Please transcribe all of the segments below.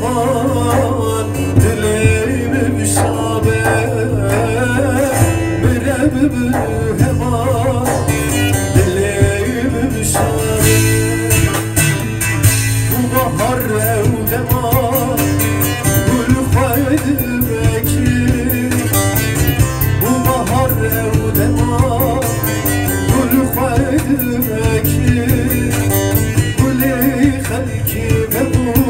hevan Dileyim müşabe Mirem hevan Dileyim müşabe Bu bahar evdema Gül koydum ekin Bu bahar evdema Gül koydum ekin Gülü halki ve bu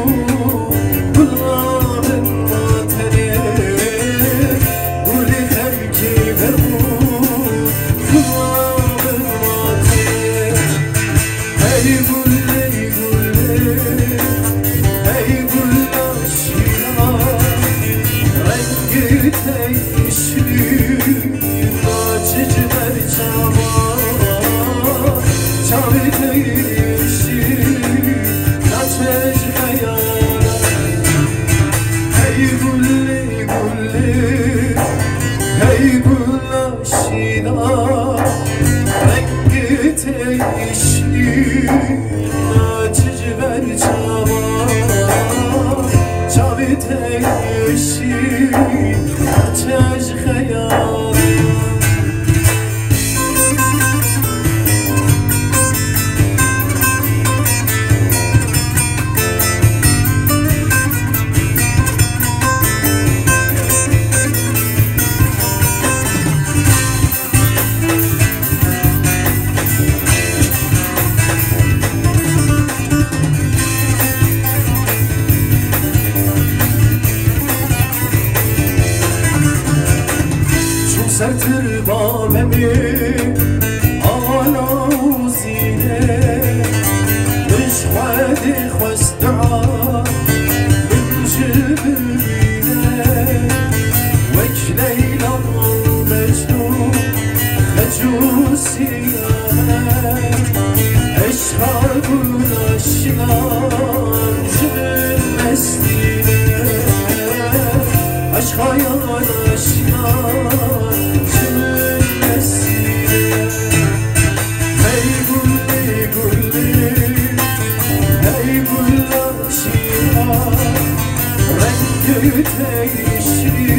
Hey gül aşina rengi teşli Açıcı ver çaba çavi teşli Açıcı hayal sertir bamemi ala uzine اشهد خواستعا من جبريله وك ليلى مجنون خجوسي اشهد الاشلام جبل مسدينه اشخايا الاشلام rengi teşri